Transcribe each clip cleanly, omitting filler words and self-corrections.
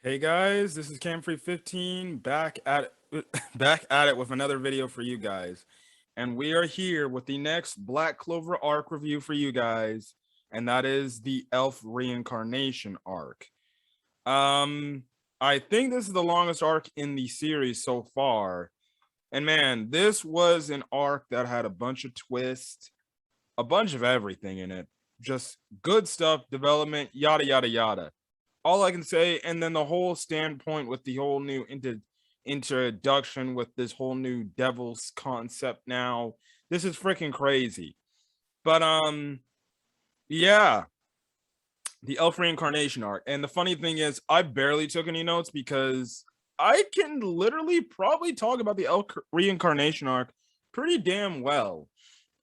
Hey guys, this is Camfrey15 back at it, back at it with another video for you guys. And we are here with the next Black Clover arc review for you guys, and that is the Elf Reincarnation arc. Um I think this is the longest arc in the series so far. And man, this was an arc that had a bunch of twists, a bunch of everything in it. Just good stuff, development, yada yada yada. All I can say, and then the whole standpoint with the whole new introduction with this whole new devil's concept now. This is freaking crazy. But yeah, the Elf Reincarnation arc. And the funny thing is, I barely took any notes because I can literally probably talk about the Elf Reincarnation arc pretty damn well.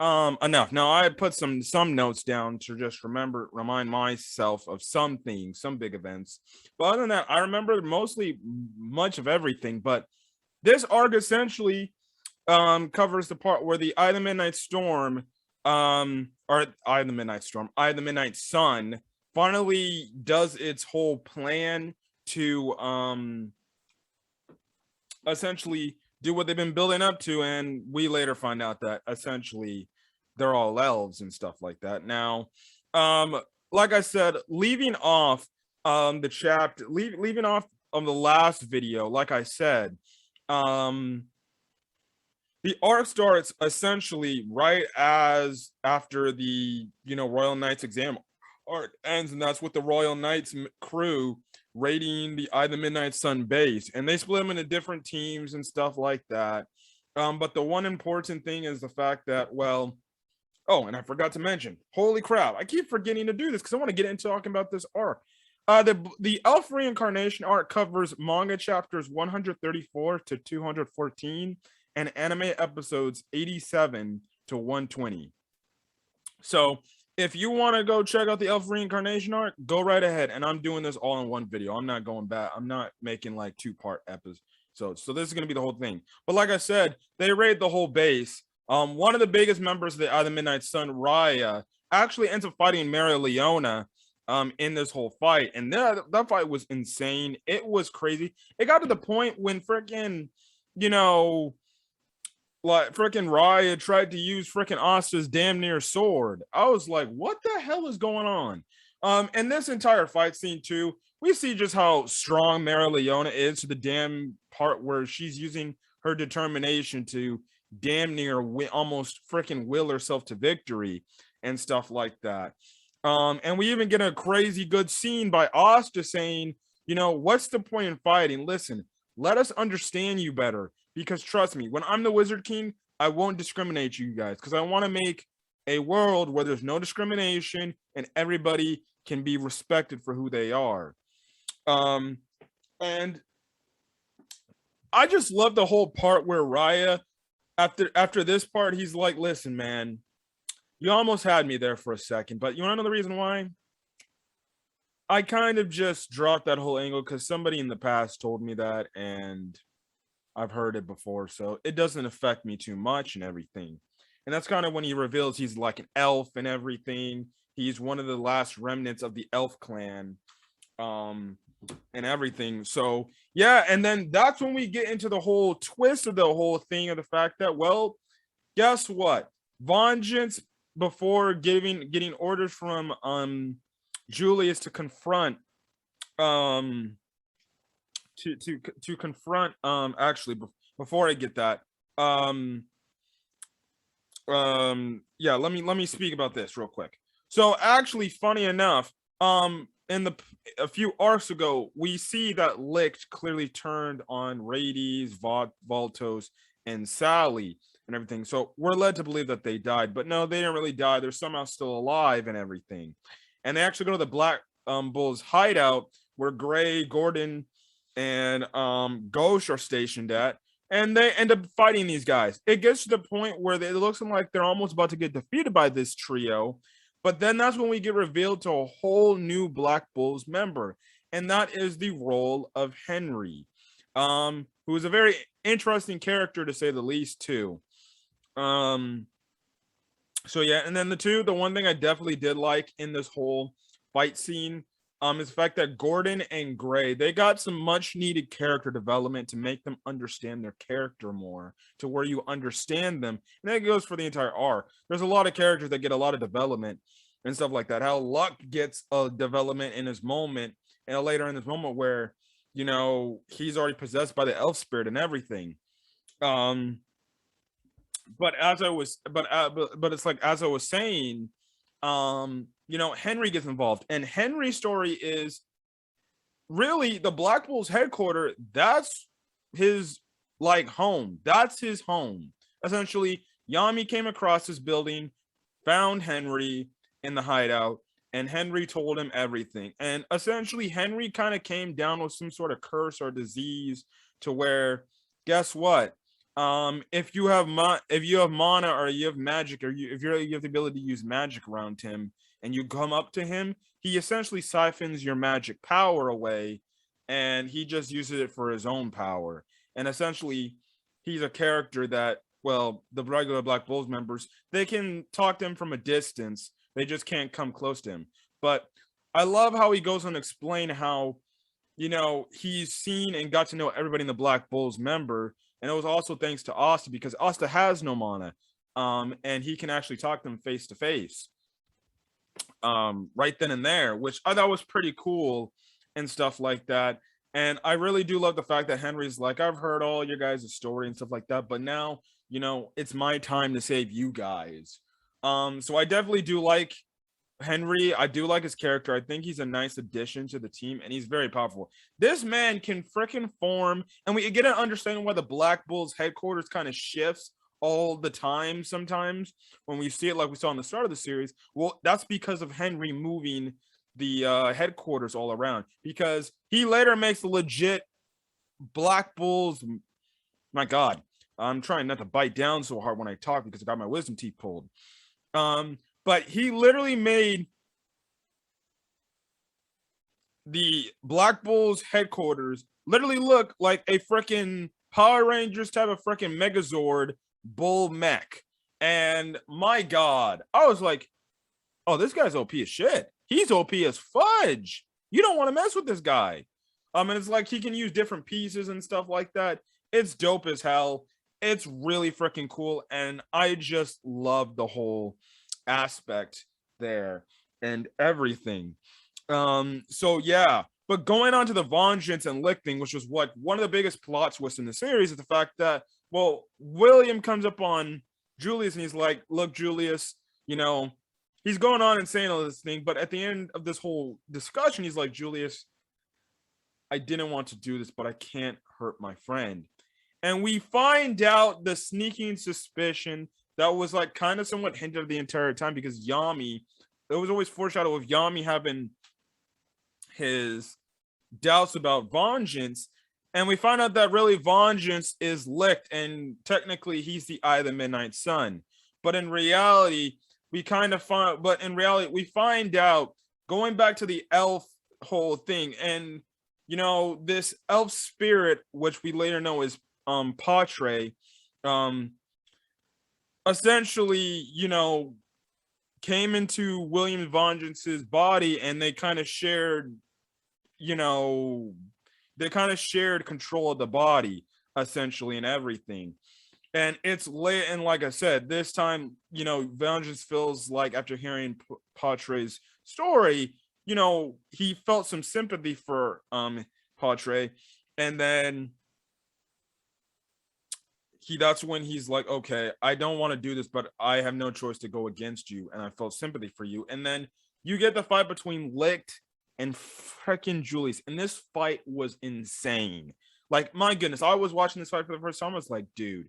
Enough. Now I put some notes down to just remind myself of some things, some big events. But other than that, I remember mostly much of everything. But this arc essentially covers the part where the Eye of the Midnight Storm, or Eye of the Midnight Storm, Eye of the Midnight Sun finally does its whole plan to essentially do what they've been building up to, and we later find out that essentially they're all elves and stuff like that. Now, like I said, leaving off the chapter, leaving off of the last video, like I said, the arc starts essentially right as after the Royal Knights exam arc ends, and that's with the Royal Knights crew raiding the Eye of the Midnight Sun base, and they split them into different teams and stuff like that. But the one important thing is the fact that, well, oh, and I forgot to mention, holy crap, I keep forgetting to do this because I want to get into talking about this arc. The Elf Reincarnation arc covers manga chapters 134 to 214 and anime episodes 87 to 120. So if you want to go check out the Elf Reincarnation arc, go right ahead. And I'm doing this all in one video. I'm not going back. I'm not making like two-part episodes. So this is going to be the whole thing. But like I said, they raid the whole base. One of the biggest members of the Eye of the Midnight Sun, Raya, actually ends up fighting Mary Leona in this whole fight. And that fight was insane. It was crazy. It got to the point when freaking, like freaking Raya tried to use freaking Asta's damn near sword. I was like, what the hell is going on? And this entire fight scene too, we see just how strong Mary Leona is to the damn part where she's using her determination to damn near almost freaking will herself to victory and stuff like that. And we even get a crazy good scene by Asta saying, what's the point in fighting? Listen, let us understand you better. Because trust me, when I'm the Wizard King, I won't discriminate you guys because I want to make a world where there's no discrimination and everybody can be respected for who they are. And I just love the whole part where Raya, after this part, he's like, listen, man, you almost had me there for a second, but you want to know the reason why? I kind of just dropped that whole angle because somebody in the past told me that, and I've heard it before, so it doesn't affect me too much and everything. And that's kind of when he reveals he's like an elf and everything. He's one of the last remnants of the elf clan, and everything. So yeah, and then that's when we get into the whole twist of the whole thing of the fact that, well, guess what? Vengeance, before getting orders from Julius to confront to confront actually before I get that, yeah, let me speak about this real quick. So actually, funny enough, in a few arcs ago, we see that Licht clearly turned on Rades, Voltos, and Sally and everything. So we're led to believe that they died, but no, they didn't really die. They're somehow still alive and everything. And they actually go to the Black Bull's hideout where Gray, Gordon, and Ghost are stationed at, and they end up fighting these guys. It gets to the point where it looks like they're almost about to get defeated by this trio, but then that's when we get revealed to a whole new Black Bulls member, and that is the role of Henry, who is a very interesting character to say the least too. So yeah, and then the one thing I definitely did like in this whole fight scene, is the fact that Gordon and Gray, they got some much needed character development to make them understand their character more, to where you understand them. And that goes for the entire arc. There's a lot of characters that get a lot of development and stuff like that. How Luck gets a development in his moment, and later in this moment where, you know, he's already possessed by the elf spirit and everything. Um, but as I was, but it's like, as I was saying, you know, Henry gets involved, and Henry's story is really the Black Bulls headquarters. That's his like home. That's his home. Essentially, Yami came across this building, found Henry in the hideout, and Henry told him everything. And essentially, Henry kind of came down with some sort of curse or disease to where, guess what? If you have mana, or you have magic, or you have the ability to use magic around him, and you come up to him, he essentially siphons your magic power away, and he just uses it for his own power. And essentially, he's a character that, well, the regular Black Bulls members, they can talk to him from a distance. They just can't come close to him. But I love how he goes on to explain how, you know, he's seen and got to know everybody in the Black Bulls member. And it was also thanks to Asta, because Asta has no mana. And he can actually talk to them face to face. Right then and there, which I thought was pretty cool and stuff like that. And I really do love the fact that Henry's like, I've heard all your guys' story and stuff like that, but now, you know, it's my time to save you guys. So I definitely do like Henry. I do like his character. I think he's a nice addition to the team, and he's very powerful. This man can freaking form, and we get an understanding why the Black Bulls headquarters kind of shifts all the time sometimes when we see it, like we saw in the start of the series. Well, that's because of Henry moving the headquarters all around, because he later makes a legit Black Bulls. My God, I'm trying not to bite down so hard when I talk because I got my wisdom teeth pulled. But he literally made the Black Bulls headquarters literally look like a freaking Power Rangers type of freaking Megazord bull mech. And my God, I was like, oh, this guy's OP as shit. He's OP as fudge. You don't want to mess with this guy. And it's like he can use different pieces and stuff like that. It's dope as hell. It's really freaking cool. And I just love the whole aspect there and everything. So yeah, but going on to the vengeance and Lichting, which was what one of the biggest plot twists in the series, is the fact that, well, William comes up on Julius and he's like, look, Julius, you know, he's going on and saying all this thing, but at the end of this whole discussion, he's like, Julius, I didn't want to do this, but I can't hurt my friend. And we find out the sneaking suspicion that was like kind of somewhat hinted the entire time, because Yami, it was always foreshadowed of Yami having his doubts about vengeance. And we find out that really vengeance is Licht, and technically he's the Eye of the Midnight Sun. But in reality, we find out, going back to the elf whole thing, and you know, this elf spirit, which we later know is Patre, essentially, you know, came into William Vengeance's body, and they kind of shared, you know, they kind of shared control of the body, essentially, and everything. And it's late, and like I said, this time, you know, Vengeance feels like, after hearing Patre's story, you know, he felt some sympathy for Patre, and then that's when he's like, okay, I don't want to do this, but I have no choice to go against you, and I felt sympathy for you. And then you get the fight between Licht and freaking Julius, and this fight was insane. Like, my goodness, I was watching this fight for the first time. I was like, dude,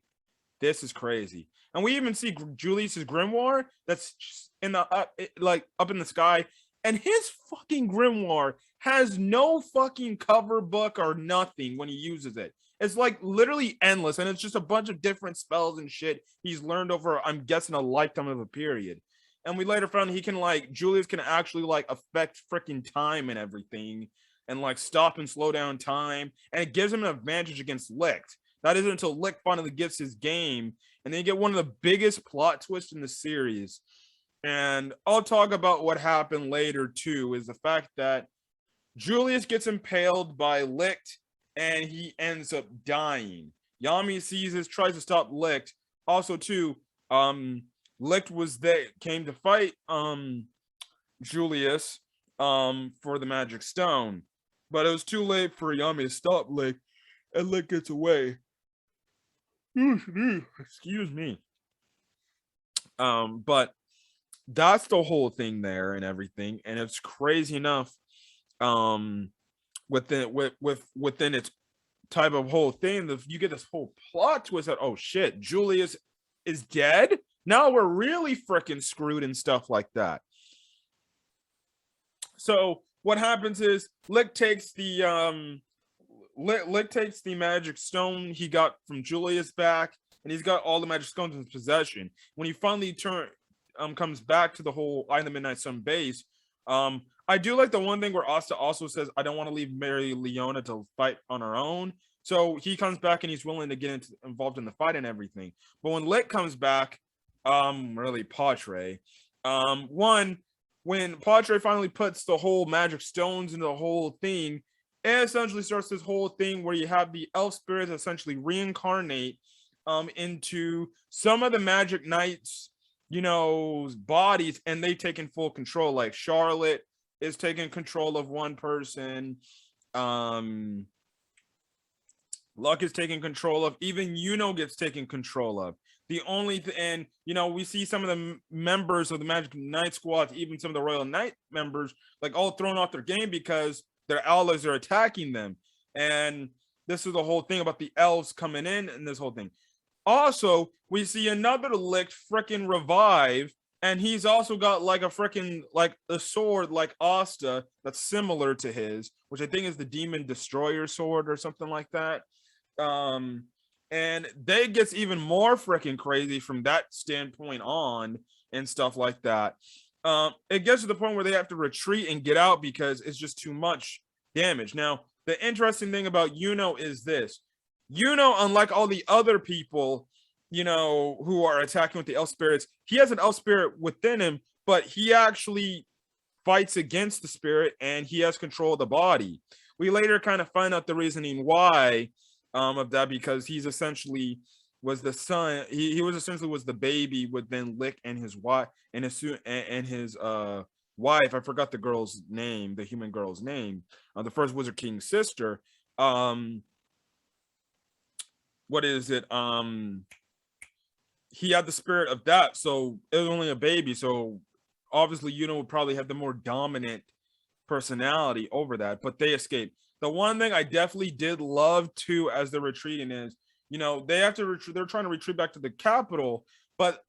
this is crazy. And we even see Julius's grimoire that's in the up in the sky, and his fucking grimoire has no fucking cover book or nothing when he uses it. It's like literally endless, and it's just a bunch of different spells and shit he's learned over, I'm guessing, a lifetime of a period. And we later found he can, like, Julius can actually like affect freaking time and everything, and like stop and slow down time, and it gives him an advantage against Licht. That isn't until Licht finally gets his game, and then you get one of the biggest plot twists in the series. And I'll talk about what happened later too, is the fact that Julius gets impaled by Licht, and he ends up dying. Yami sees this, tries to stop Licht. Also, too, Licht was there, came to fight Julius for the magic stone, but it was too late for Yami to stop Licht, and Licht gets away. Excuse me. But that's the whole thing there and everything, and it's crazy enough. Within its type of whole thing, you get this whole plot twist that, oh shit, Julius is dead. Now we're really freaking screwed and stuff like that. So what happens is Lick takes the magic stone he got from Julius back, and he's got all the magic stones in his possession. When he finally comes back to the whole Eye of the Midnight Sun base, I do like the one thing where Asta also says, I don't want to leave Mary Leona to fight on her own. So he comes back and he's willing to get involved in the fight and everything. But when Lit comes back, really Patre, when Patre finally puts the whole magic stones into the whole thing, it essentially starts this whole thing where you have the elf spirits essentially reincarnate into some of the magic knights, bodies, and they take in full control. Like Charlotte is taking control of one person. Luck is taking control of. Even gets taken control of. The only and we see some of the members of the Magic Knight squad, even some of the Royal Knight members, like all thrown off their game because their allies are attacking them. And this is the whole thing about the elves coming in and this whole thing. Also, we see another Lick freaking revive, and he's also got like a freaking like a sword like Asta that's similar to his, which I think is the Demon Destroyer sword or something like that. And they gets even more freaking crazy from that standpoint on and stuff like that. It gets to the point where they have to retreat and get out because it's just too much damage. Now, the interesting thing about is this. Unlike all the other people, who are attacking with the elf spirits, he has an elf spirit within him, but he actually fights against the spirit and he has control of the body. We later kind of find out the reasoning why of that, because he's essentially was the son. He was essentially was the baby with then Lick and his wife and his wife. I forgot the girl's name, the human girl's name, the first Wizard King's sister. What is it? He had the spirit of that, so it was only a baby. So obviously, would probably have the more dominant personality over that, but they escaped. The one thing I definitely did love too, as they're retreating, is they have to retreat. They're trying to retreat back to the capital, but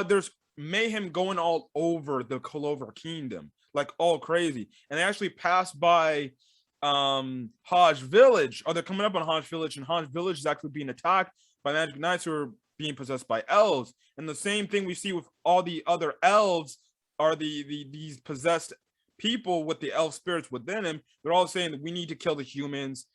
there's mayhem going all over the Clover Kingdom, like all crazy, and they actually pass by Hodge Village, or they're coming up on Hodge Village, and Hodge Village is actually being attacked by magic knights who are being possessed by elves. And the same thing we see with all the other elves are these possessed people with the elf spirits within him. They're all saying that we need to kill the humans.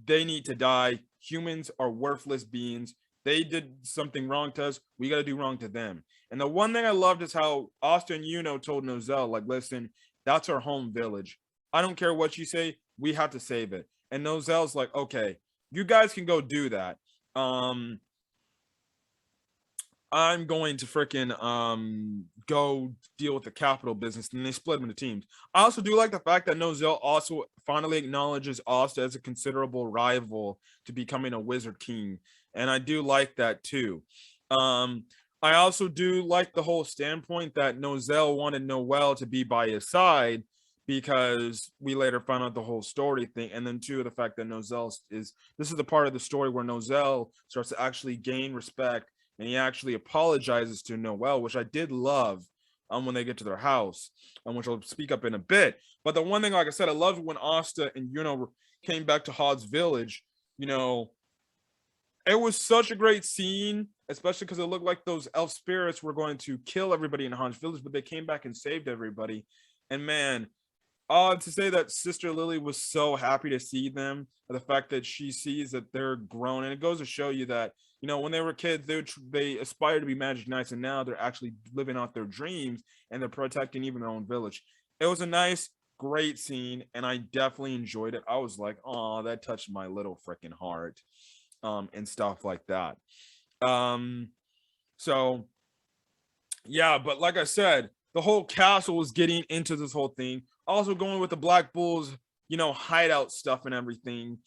They need to die. Humans are worthless beings. They did something wrong to us. We got to do wrong to them. And the one thing I loved is how Austin told Nozel, like, listen, that's our home village. I don't care what you say. We have to save it. And Nozel's like, okay, you guys can go do that. I'm going to freaking go deal with the capital business, and they split them into teams. I also do like the fact that Nozel also finally acknowledges Asta as a considerable rival to becoming a Wizard King, and I do like that too. I also do like the whole standpoint that Nozel wanted Noel to be by his side, because we later found out the whole story thing, and then too the fact that Nozel this is the part of the story where Nozel starts to actually gain respect. And he actually apologizes to Noel, which I did love when they get to their house, which I'll speak up in a bit. But the one thing, like I said, I loved when Asta and came back to Hod's village. It was such a great scene, especially because it looked like those elf spirits were going to kill everybody in Hod's village, but they came back and saved everybody. And man, to say that Sister Lily was so happy to see them, the fact that she sees that they're grown, and it goes to show you that when they were kids, they aspired to be magic knights, and now they're actually living out their dreams and they're protecting even their own village. It was a nice great scene, and I definitely enjoyed it. I was like, oh, that touched my little freaking heart, and stuff like that. Um, so yeah, but like I said, the whole castle was getting into this whole thing. Also going with the Black Bulls, hideout stuff and everything.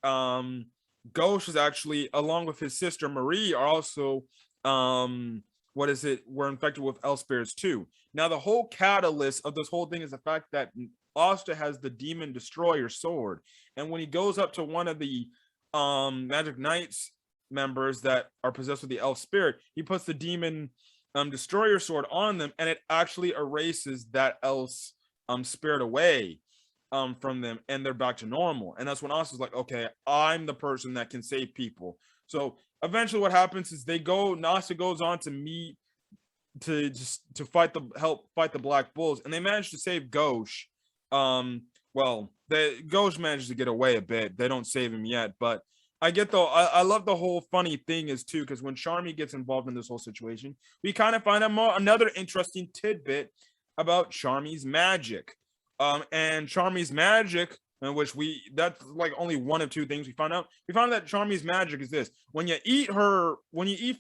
Um, Ghost is actually, along with his sister Marie, are also what is it? Were infected with elf spirits too. Now the whole catalyst of this whole thing is the fact that Asta has the demon destroyer sword, and when he goes up to one of the Magic Knights members that are possessed with the elf spirit, he puts the demon destroyer sword on them, and it actually erases that elf's spirit away from them, and they're back to normal. And that's when Asta's like, okay, I'm the person that can save people. So eventually what happens is Nasta goes on to meet to help fight the Black Bulls, and they manage to save Ghosh. Well, Ghosh manages to get away a bit. They don't save him yet, but I love the whole funny thing is too, because when Charmy gets involved in this whole situation, we kind of find out another interesting tidbit about Charmy's magic. And Charmy's magic, in which that's like only one of two things we found out. We found out that Charmy's magic is this: when you eat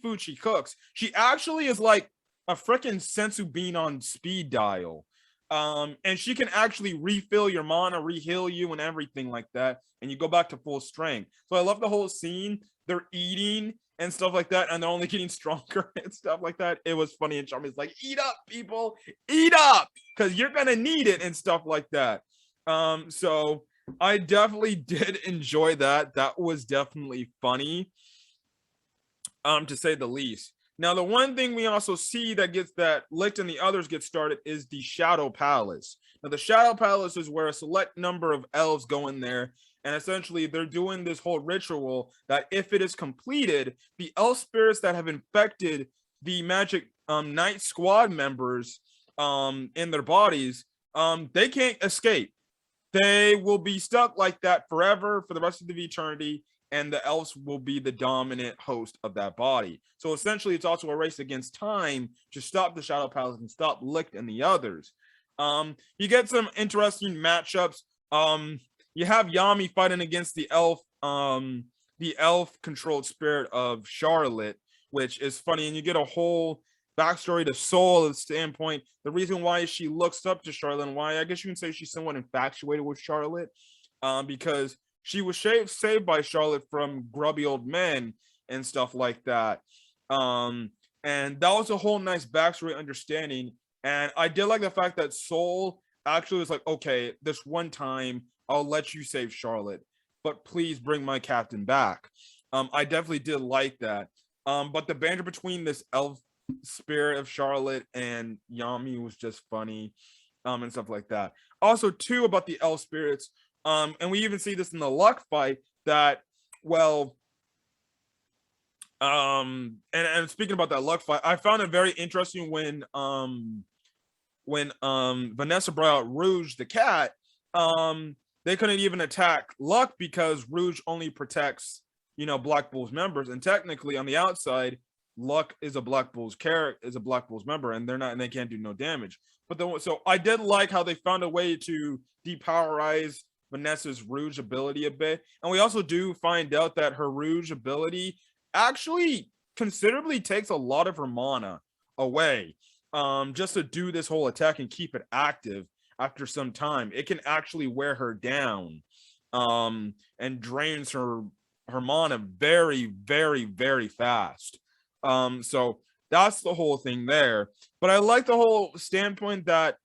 food she cooks, she actually is like a freaking sensu bean on speed dial. And she can actually refill your mana, reheal you, and everything like that, and you go back to full strength. So I love the whole scene. They're eating and stuff like that, and they're only getting stronger and stuff like that. It was funny, and Charmy's like, "Eat up, people, eat up, because you're gonna need it," and stuff like that. So I definitely did enjoy that. That was definitely funny, to say the least. Now, the one thing we also see that gets that Licht and the others get started is the Shadow Palace. Now, the Shadow Palace is where a select number of elves go in there, and essentially they're doing this whole ritual that if it is completed, the elf spirits that have infected the Magic Knight squad members in their bodies, they can't escape. They will be stuck like that forever for the rest of the eternity, and the elves will be the dominant host of that body. So essentially, it's also a race against time to stop the Shadow Palace and stop Licht and the others. You get some interesting matchups. You have Yami fighting against the elf-controlled spirit of Charlotte, which is funny, and you get a whole backstory to Soul standpoint. The reason why she looks up to Charlotte, and why I guess you can say she's somewhat infatuated with Charlotte, because she was saved by Charlotte from grubby old men and stuff like that. And that was a whole nice backstory understanding. And I did like the fact that Soul actually was like, okay, this one time I'll let you save Charlotte, but please bring my captain back. I definitely did like that. But the banter between this elf spirit of Charlotte and Yami was just funny, and stuff like that. Also, too, about the elf spirits, and we even see this in the Luck fight that, well, and speaking about that Luck fight, I found it very interesting when Vanessa brought out Rouge the cat. They couldn't even attack Luck because Rouge only protects, Black Bulls members, and technically on the outside, Luck is a Black Bulls member, and they can't do no damage. So I did like how they found a way to depowerize Vanessa's Rouge ability a bit. And we also do find out that her Rouge ability actually considerably takes a lot of her mana away, just to do this whole attack and keep it active. After some time, it can actually wear her down, and drains her mana very, very, very fast. So that's the whole thing there. But I like the whole standpoint that,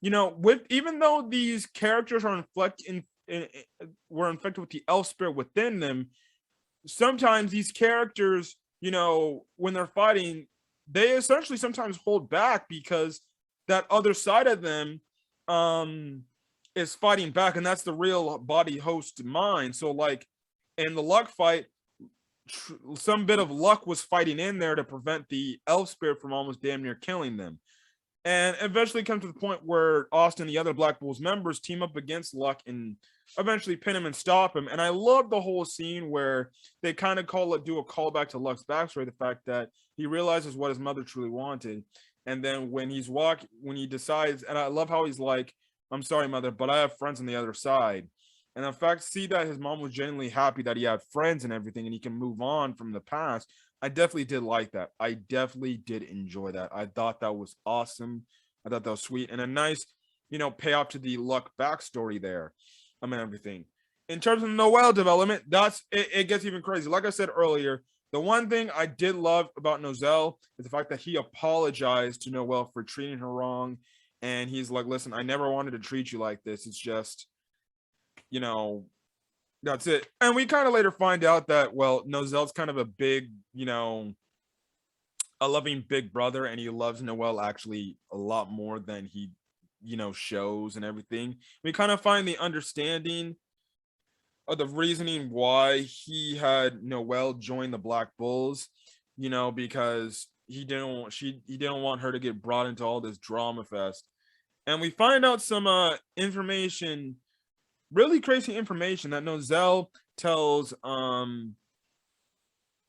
with even though these characters are were infected with the elf spirit within them, sometimes these characters, when they're fighting, they essentially sometimes hold back because that other side of them is fighting back, and that's the real body host mind. So like in the Luck fight, some bit of Luck was fighting in there to prevent the elf spirit from almost damn near killing them. And eventually come to the point where Austin and the other Black Bulls members team up against Luck and eventually pin him and stop him. And I love the whole scene where they kind of do a callback to Luck's backstory, the fact that he realizes what his mother truly wanted. And then when he decides, and I love how he's like, I'm sorry, mother, but I have friends on the other side. And in fact, see that his mom was genuinely happy that he had friends and everything and he can move on from the past. I definitely did like that. I definitely did enjoy that. I thought that was awesome. I thought that was sweet and a nice, payoff to the Luck backstory there. I mean, everything. In terms of Noel development, it gets even crazy. Like I said earlier, the one thing I did love about Nozel is the fact that he apologized to Noel for treating her wrong. And he's like, listen, I never wanted to treat you like this. It's just, you know, that's it. And we kind of later find out that, well, Nozel's kind of a big, a loving big brother, and he loves Noel actually a lot more than he, shows and everything. We kind of find the understanding of the reasoning why he had Noel join the Black Bulls, because he didn't want her to get brought into all this drama fest. And we find out some information, really crazy information that Nozel tells that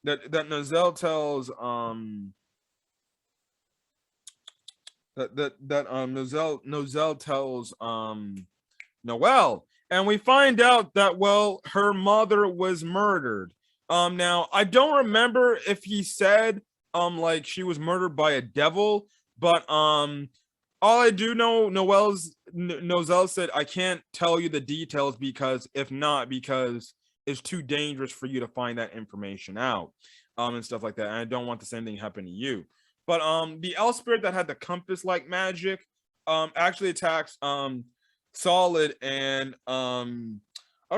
Nozel tells Nozel tells Noel, and we find out that, well, her mother was murdered. Now I don't remember if he said like she was murdered by a devil, but all I do know, Nozel said, I can't tell you the details because because it's too dangerous for you to find that information out, and stuff like that. And I don't want the same thing happen to you. But the elf spirit that had the compass like magic actually attacks Solid and I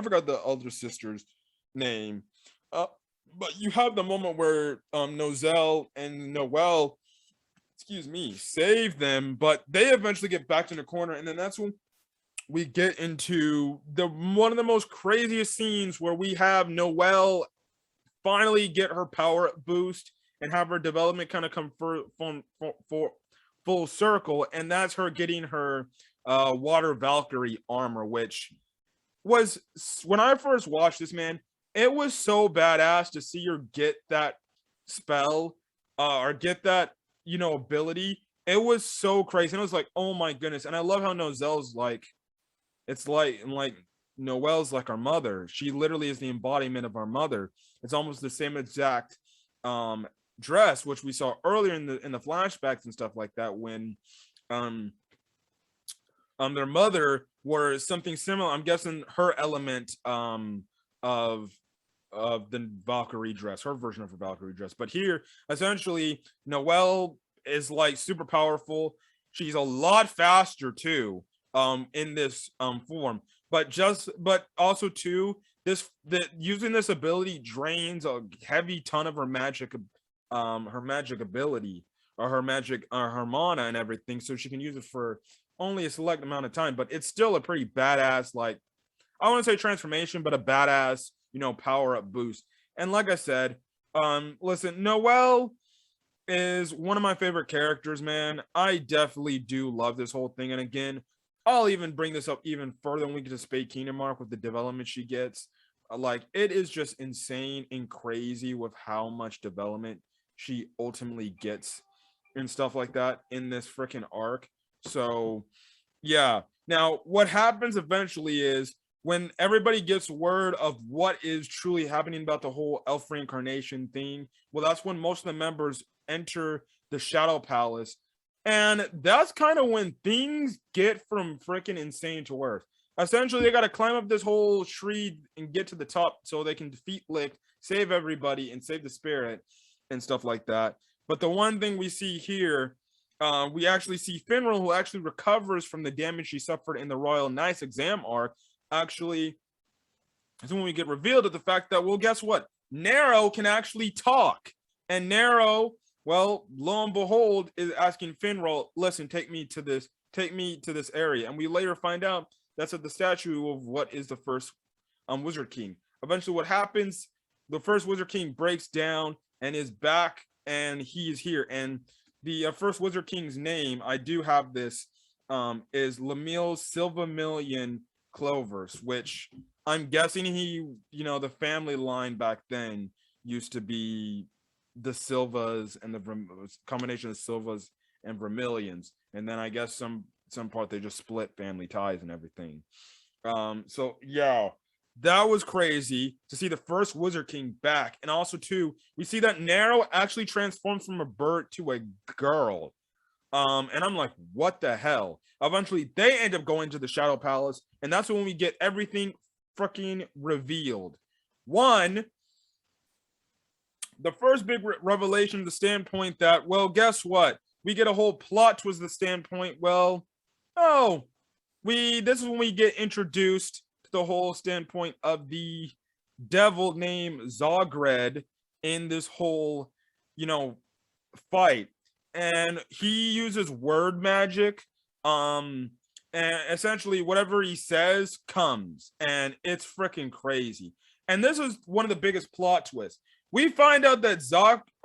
forgot the older sister's name. But you have the moment where Nozel and Noel, excuse me, save them, but they eventually get back in the corner, and then that's when we get into the one of the most craziest scenes where we have Noel finally get her power boost and have her development kind of come for full circle, and that's her getting her water Valkyrie armor, which was, when I first watched this, man, it was so badass to see her get that spell or get that ability. It was so crazy, and it was like, oh my goodness. And I love how Nozel's like, it's like Noel's like our mother. She literally is the embodiment of our mother. It's almost the same exact dress, which we saw earlier in the flashbacks and stuff like that, when their mother wore something similar. I'm guessing her element of the Valkyrie dress, her version of her Valkyrie dress. But here, essentially, Noel is like super powerful. She's a lot faster too, in this form. But also too, using this ability drains a heavy ton of her magic ability, or her mana and everything, so she can use it for only a select amount of time. But it's still a pretty badass, like, I want to say transformation, but a badass, power up boost. And like I said, listen, Noel is one of my favorite characters, man. I definitely do love this whole thing. And again, I'll even bring this up even further when we get to Spade Kingdom arc with the development she gets. Like, it is just insane and crazy with how much development she ultimately gets and stuff like that in this freaking arc. So yeah. Now, what happens eventually is, when everybody gets word of what is truly happening about the whole elf reincarnation thing, well, that's when most of the members enter the Shadow Palace. And that's kind of when things get from freaking insane to worse. Essentially, they got to climb up this whole tree and get to the top so they can defeat Lick, save everybody, and save the spirit and stuff like that. But the one thing we see here, we actually see Finral, who actually recovers from the damage she suffered in the Royal Knights exam arc. Actually, is when we get revealed of the fact that, well, guess what? Nero can actually talk. And Nero, well, lo and behold, is asking Finral, listen, take me to this area. And we later find out that's at the statue of what is the first Wizard King. Eventually, what happens, the first Wizard King breaks down and is back, and he is here. And the first Wizard King's name, I do have this, is Lamille Silvamillion Clovers, which I'm guessing he, the family line back then used to be the Silvas and the combination of Silvas and Vermillions. And then I guess some part they just split family ties and everything. So yeah, that was crazy to see the first Wizard King back. And also too, we see that Nero actually transforms from a bird to a girl. And I'm like, what the hell? Eventually they end up going to the Shadow Palace, and that's when we get everything freaking revealed. One, the first big revelation, the standpoint that, well, guess what? We get a whole plot twist. The standpoint, well, oh, this is when we get introduced to the whole standpoint of the devil named Zogred in this whole, fight. And he uses word magic. And essentially whatever he says comes, and it's freaking crazy. And this is one of the biggest plot twists. We find out that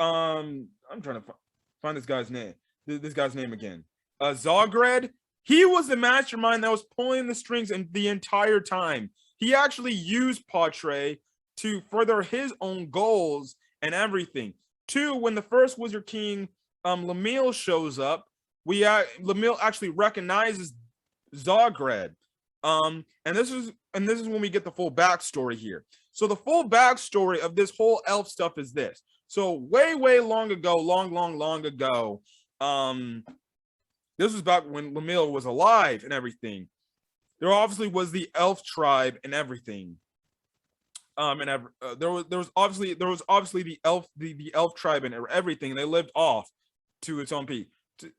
I'm trying to find this guy's name. This guy's name again. Zogred. He was the mastermind that was pulling the strings and the entire time. He actually used Patre to further his own goals and everything. Two, when the first Wizard King, Lamille, shows up, Lamille actually recognizes Zogred. And this is when we get the full backstory here. So the full backstory of this whole elf stuff is this. So way long ago, long ago, this was back when Lamille was alive and everything. There obviously was the elf tribe and everything. There was obviously the elf tribe and everything. They lived off to its own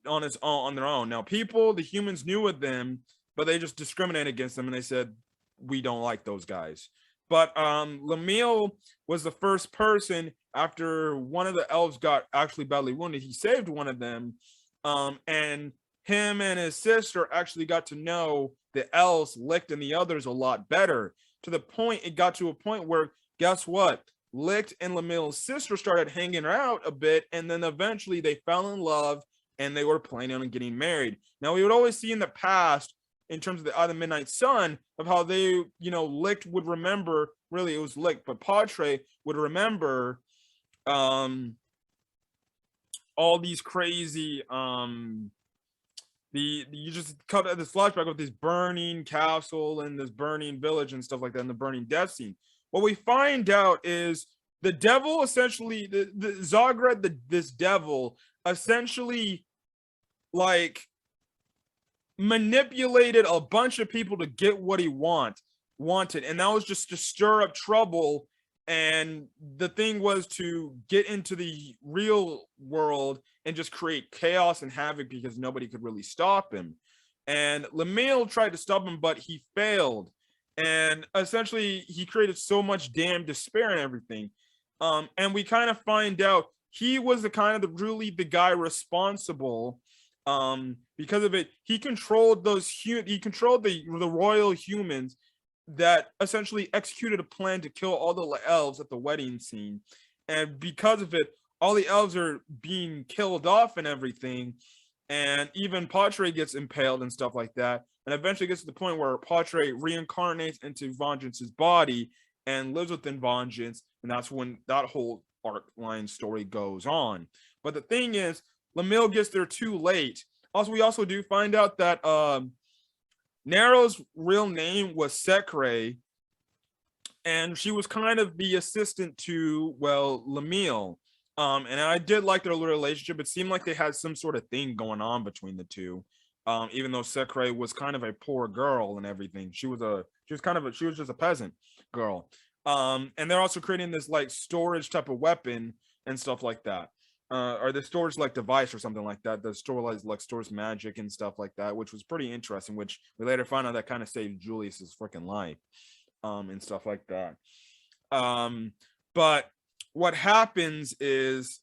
on their own. Now people, the humans knew of them, but they just discriminated against them, and they said, we don't like those guys. But Lamille was the first person, after one of the elves got actually badly wounded, he saved one of them, and him and his sister actually got to know the elves, Licht, and the others a lot better, to the point it got to a point where, guess what? Licht and Lamille's sister started hanging out a bit, and then eventually they fell in love, and they were planning on getting married. Now, we would always see in the past, in terms of the Other Midnight Sun, of how they, Licht would remember, really it was Licht, but Patre would remember all these crazy, you just cut this flashback with this burning castle and this burning village and stuff like that, and the burning death scene. What we find out is the devil, essentially, the Zogred, this devil, essentially, like, manipulated a bunch of people to get what he wanted, and that was just to stir up trouble. And the thing was to get into the real world and just create chaos and havoc, because nobody could really stop him. And Lamille tried to stop him, but he failed. And essentially, he created so much damn despair and everything. And we kind of find out he was the guy responsible. Because of it, he controlled the royal humans that essentially executed a plan to kill all the elves at the wedding scene. And because of it, all the elves are being killed off and everything. And even Patre gets impaled and stuff like that. And eventually gets to the point where Patre reincarnates into Vengeance's body and lives within Vengeance. And that's when that whole arc line story goes on. But the thing is, Lamille gets there too late. Also, we also do find out that Nero's real name was Secre, and she was kind of the assistant to, well, Lamille. And I did like their relationship. It seemed like they had some sort of thing going on between the two. Even though Secre was kind of a poor girl and everything, she was just a peasant girl. And they're also creating this like storage type of weapon and stuff like that. Or the storage like device or something like that. The stores magic and stuff like that, which was pretty interesting. Which we later found out that kind of saved Julius's freaking life, and stuff like that. But what happens is,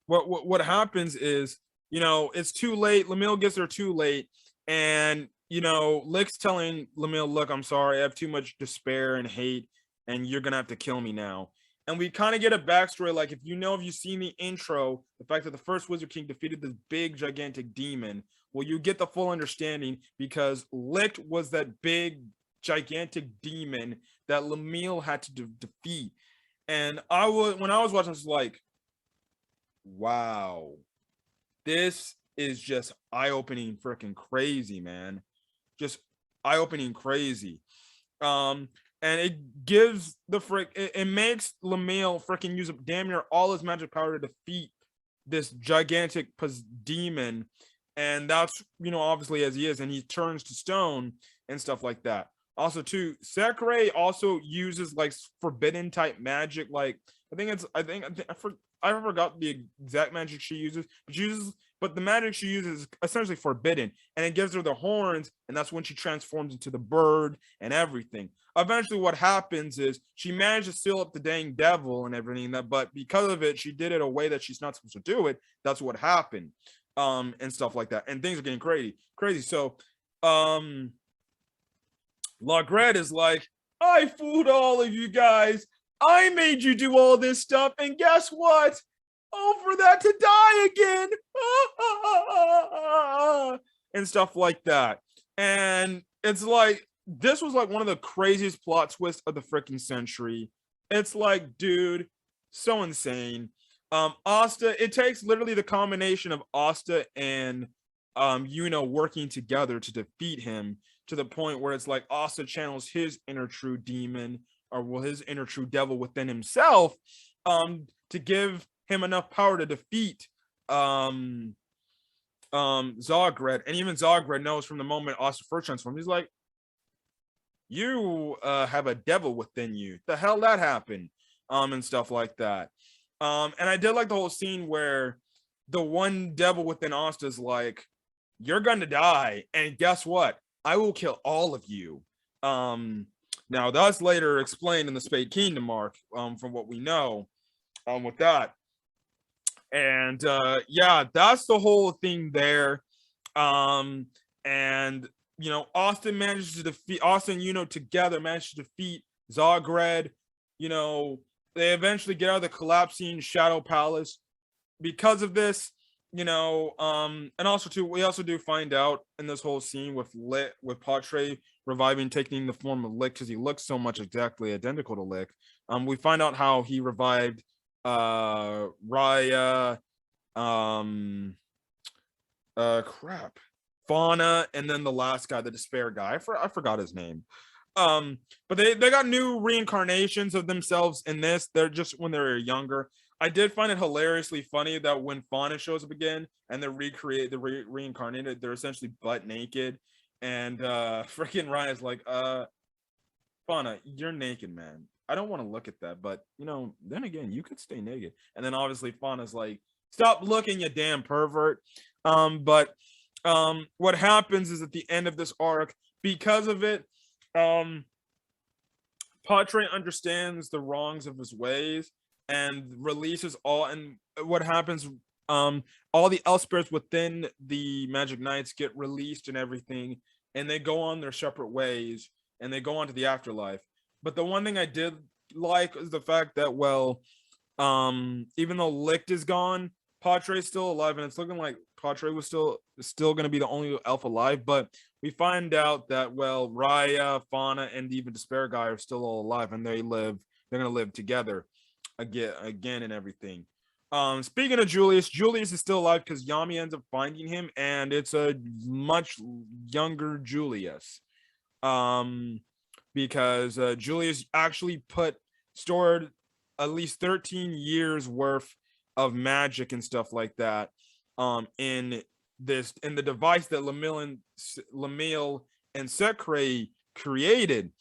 what happens is, it's too late. Lamille gets there too late, and Licht's telling Lamille, "Look, I'm sorry. I have too much despair and hate, and you're gonna have to kill me now." And we kind of get a backstory, like if you've seen the intro, the fact that the first Wizard King defeated this big, gigantic demon, well, you get the full understanding, because Licht was that big, gigantic demon that Lamille had to defeat. And when I was watching, I was like, wow, this is just eye-opening freaking crazy, man. Just eye-opening crazy. And it gives the it makes Lamille freaking use up damn near all his magic power to defeat this gigantic demon. And that's, you know, obviously as he is, and he turns to stone and stuff like that. Also, too, Sakurai also uses like forbidden type magic. Like I forgot the exact magic she uses, but the magic she uses is essentially forbidden, and it gives her the horns, and that's when she transforms into the bird and everything. Eventually, what happens is she managed to seal up the dang devil and everything, but because of it, she did it a way that she's not supposed to do it. That's what happened, and stuff like that. And things are getting crazy. So, Lagret is like, I fooled all of you guys. I made you do all this stuff, and guess what? Oh, for that to die again. And stuff like that. And it's like, this was like one of the craziest plot twists of the freaking century. It's like, dude, so insane. Asta, it takes literally the combination of Asta and Yuno working together to defeat him, to the point where it's like Asta channels his inner true demon, or well, his inner true devil within himself, to give him enough power to defeat Zagred. And even Zagred knows from the moment Asta first transformed, he's like, you have a devil within you. The hell that happened? And stuff like that. And I did like the whole scene where the one devil within Asta is like, you're gonna die, and guess what? I will kill all of you. Now that's later explained in the Spade Kingdom arc, from what we know, with that. And yeah, that's the whole thing there. And you know, Austin manages to defeat Austin, you know, together managed to defeat Zagred. You know, they eventually get out of the collapsing Shadow Palace. Because of this, you know, and also too, we also do find out in this whole scene with Patre reviving, taking the form of Lick, because he looks so much exactly identical to Lick. We find out how he revived Raya, crap, Fauna, and then the last guy, the Despair guy. I forgot his name. But they got new reincarnations of themselves in this. They're just when they're younger. I did find it hilariously funny that when Fauna shows up again and they're reincarnated, they're essentially butt naked. And freaking Ryan's like, Fauna, you're naked, man. I don't want to look at that, but you know, then again, you could stay naked. And then obviously Fauna's like, stop looking, you damn pervert. But what happens is at the end of this arc, because of it, Patre understands the wrongs of his ways and releases all. And what happens, all the Elspeths within the Magic Knights get released and everything, and they go on their separate ways and they go on to the afterlife. But the one thing I did like is the fact that, well, even though Licht is gone, Patre's still alive, and it's looking like Patre was still going to be the only elf alive. But we find out that, well, Raya, Fauna, and even Despair Guy are still all alive, and they're going to live together again and everything. Speaking of Julius is still alive because Yami ends up finding him, and it's a much younger Julius. Because Julius actually stored at least 13 years worth of magic and stuff like that in the device that Lamille and Sekre created,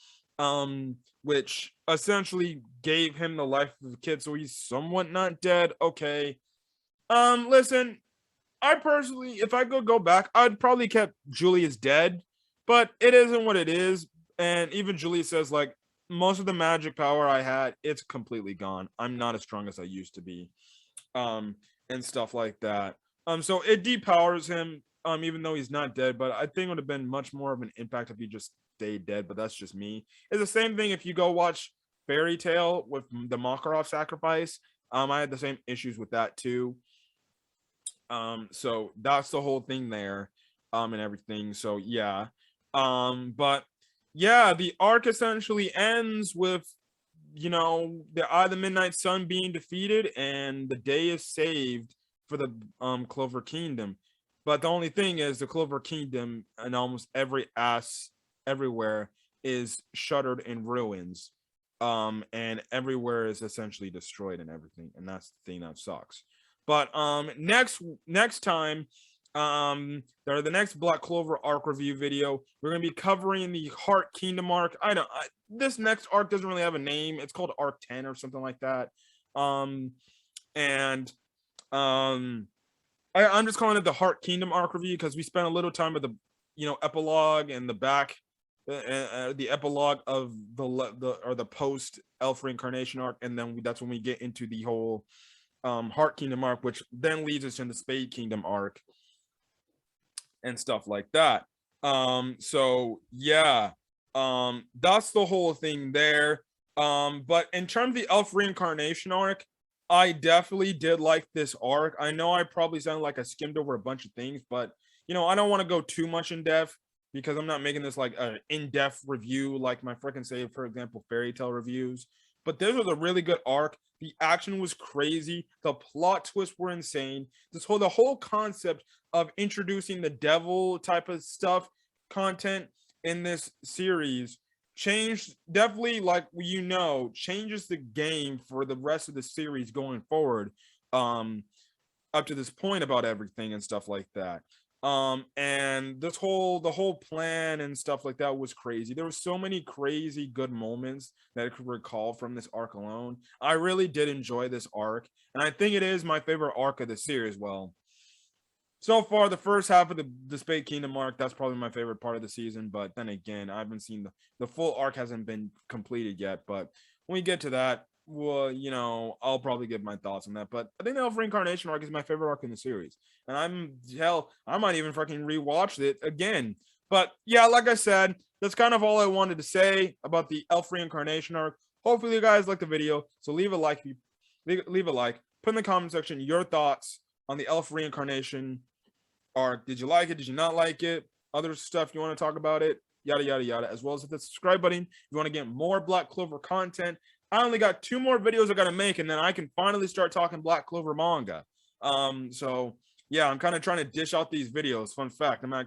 which essentially gave him the life of the kid, so he's somewhat not dead. Okay. Listen, I personally, if I could go back, I'd probably kept Julius dead, but it isn't what it is. And even Julius says, like, most of the magic power I had, it's completely gone. I'm not as strong as I used to be. And stuff like that. So it depowers him, even though he's not dead, but I think it would have been much more of an impact if he just stayed dead, but that's just me. It's the same thing if you go watch Fairy Tale with the Makarov sacrifice. I had the same issues with that too. So that's the whole thing there, and everything. So yeah. But yeah, the arc essentially ends with, you know, the Eye of the Midnight Sun being defeated, and the day is saved for the Clover Kingdom. But the only thing is the Clover Kingdom and almost every ass everywhere is shuttered in ruins. And everywhere is essentially destroyed and everything. And that's the thing that sucks. But next time, the next Black Clover arc review video, we're gonna be covering the Heart Kingdom arc. This next arc doesn't really have a name. It's called Arc 10 or something like that. And I'm just calling it the Heart Kingdom arc review because we spent a little time with the epilogue and the back, the epilogue of the post Elf Reincarnation arc, and then that's when we get into the whole Heart Kingdom arc, which then leads us into Spade Kingdom arc and stuff like that. So yeah, that's the whole thing there. But in terms of the Elf Reincarnation arc, I definitely did like this arc. I know I probably sounded like I skimmed over a bunch of things, but I don't want to go too much in depth because I'm not making this like an in-depth review like my freaking say, for example, fairy tale reviews. But this was a really good arc. The action was crazy. The plot twists were insane. The whole concept of introducing the devil type of stuff content in this series changed, definitely, like changes the game for the rest of the series going forward, up to this point about everything and stuff like that. And the whole plan and stuff like that was crazy. There were so many crazy good moments that I could recall from this arc alone. I really did enjoy this arc, and I think it is my favorite arc of the series. Well, so far, the first half of the Spade Kingdom arc, that's probably my favorite part of the season. But then again, I haven't seen the full arc hasn't been completed yet. But when we get to that, well, I'll probably give my thoughts on that. But I think the Elf Reincarnation arc is my favorite arc in the series. And I might even fucking rewatch it again. But yeah, like I said, that's kind of all I wanted to say about the Elf Reincarnation arc. Hopefully you guys liked the video. So leave a like. Leave a like. Put in the comment section your thoughts on the Elf Reincarnation arc. Did you like it? Did you not like it? Other stuff you want to talk about it? Yada, yada, yada. As well as hit the subscribe button if you want to get more Black Clover content. I only got 2 more videos I got to make, and then I can finally start talking Black Clover manga. So yeah, I'm kind of trying to dish out these videos. Fun fact, I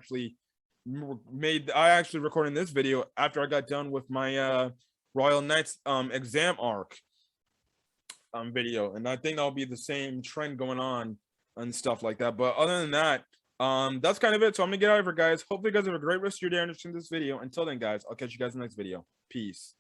actually recording this video after I got done with my Royal Knights exam arc video, and I think that'll be the same trend going on and stuff like that. But other than that, that's kind of it. So I'm gonna get out of here, guys. Hopefully you guys have a great rest of your day understanding this video. Until then, guys, I'll catch you guys in the next video. Peace.